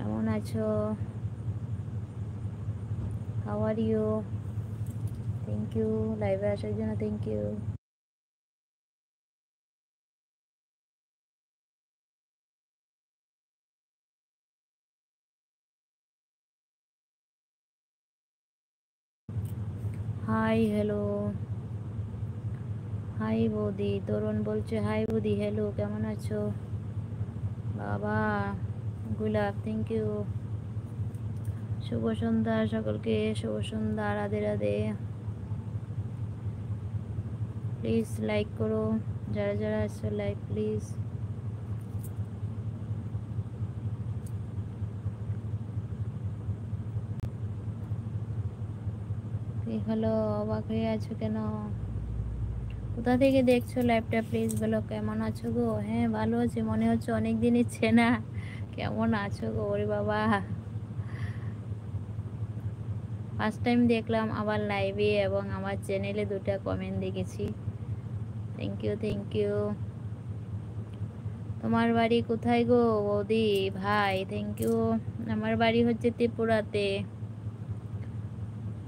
কেমন আছো? How are you? Thank you লাইভে আসার জন্য, thank you. Hi hello, hi বৌদি। তরুণ বলছে হাই বৌদি, হ্যালো, কেমন আছো? বাবা গুলাব, থ্যাংক ইউ। শুভ সন্ধ্যা সকলকে, শুভ সন্ধ্যা, রাধে রাধে। প্লিজ লাইক করো, যারা যারা আসছো লাইক প্লিজ। কি হলো, অবাক হয়ে আছো কেন? কোথা থেকে দেখছো লাইভটা প্লিজ বলো। কেমন আছো গো? হ্যাঁ ভালো আছি, মনে হচ্ছে অনেক দিন ইচ্ছে না। কেমন আছো গো? ওরে বাবা, ফার্স্ট টাইম দেখলাম আবার লাইভে, এবং আমার চ্যানেলে 2টা কমেন্ট দেখেছি। Thank you, thank you. তোমার বাড়ি কোথায় গো বৌদি? ভাই থ্যাংক ইউ। আমার বাড়ি হচ্ছে ত্রিপুরাতে,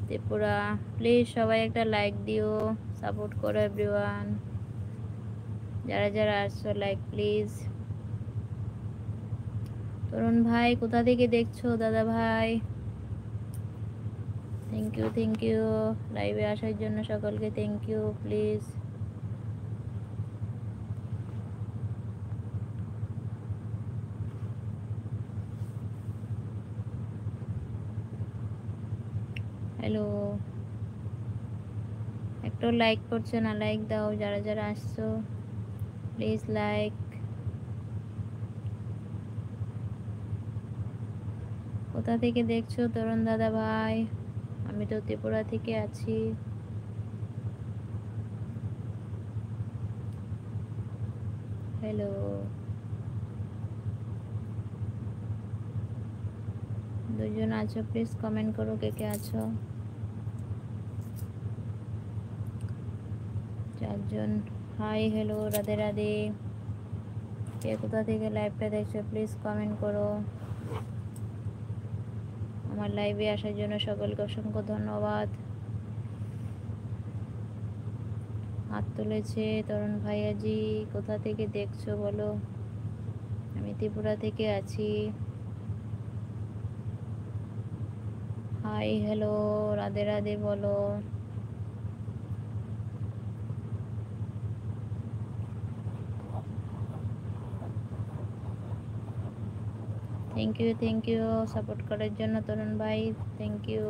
ত্রিপুরা। প্লিজ সবাই একটা লাইক দিও, সাপোর্ট করো এভরিওয়ান। যারা যারা আসছো লাইক প্লিজ। তরুণ ভাই কোথা থেকে দেখছো দাদা ভাই? থ্যাংক ইউ, থ্যাংক ইউ লাইভে আসার জন্য সকলকে, থ্যাংক ইউ প্লিজ। হ্যালো, একটু লাইক করছো না? লাইক দাও যারা যারা আসছো, প্লিজ লাইক। কোথা থেকে দেখছো তরুণ দাদা ভাই? আমি তো ত্রিপুরা থেকে আছি। হ্যালো, দুজন আছো প্লিজ কমেন্ট করো কে কে আছো। 4জন। Hi hello, Radhe Radhe. কে কোথা থেকে লাইভটা দেখছো প্লিজ কমেন্ট করো। আমার লাইভে আসার জন্য সকলকে অসংখ্য ধন্যবাদ। হাত তুলেছে তরুণ ভাইয়াজি। কোথা থেকে দেখছো বলো? আমি ত্রিপুরা থেকে আছি। হাই হ্যালো, রাধে রাধে বলো। থ্যাংক ইউ সাপোর্ট করার জন্য তরুণ ভাই, থ্যাংক ইউ।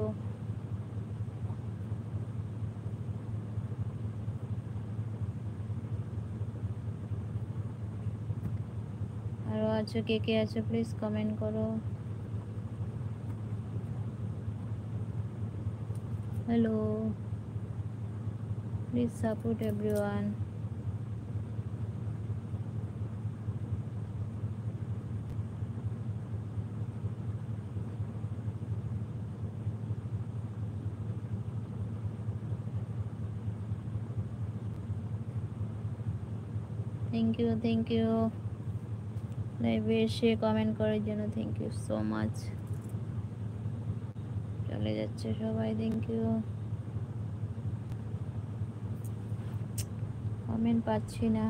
আরও আছো কে কে আছো প্লিজ কমেন্ট করো। Hello, please support everyone. Thank you লাইভে এসে কমেন্ট করার জন্য, থ্যাংক ইউ সো মাচ। চলে যাচ্ছে সবাই, থ্যাংক ইউ। কমেন্ট পাচ্ছি না।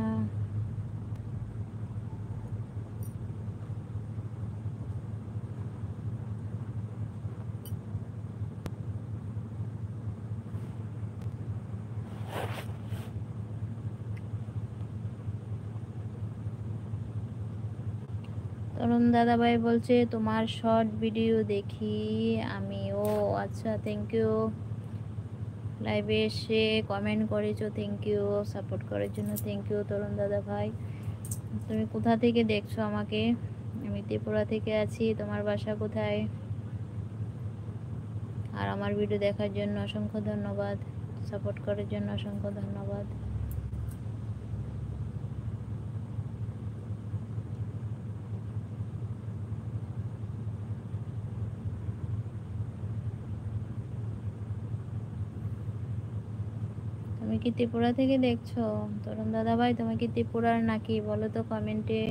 তরুণ দাদাভাই বলছে তোমার শর্ট ভিডিও দেখি আমি। ও আচ্ছা, থ্যাংক ইউ। লাইভে এসে কমেন্ট করেছো, থ্যাংক ইউ। সাপোর্ট করার জন্য থ্যাংক ইউ তরুণ দাদা ভাই। তুমি কোথা থেকে দেখছো আমাকে? আমি ত্রিপুরা থেকে আছি। তোমার বাসা কোথায়? আর আমার ভিডিও দেখার জন্য অসংখ্য ধন্যবাদ, সাপোর্ট করার জন্য অসংখ্য ধন্যবাদ। তুমি কি ত্রিপুরা থেকে দেখছো তরুণ দাদা ভাই? তুমি কি ত্রিপুরার নাকি বলো তো কমেন্টে।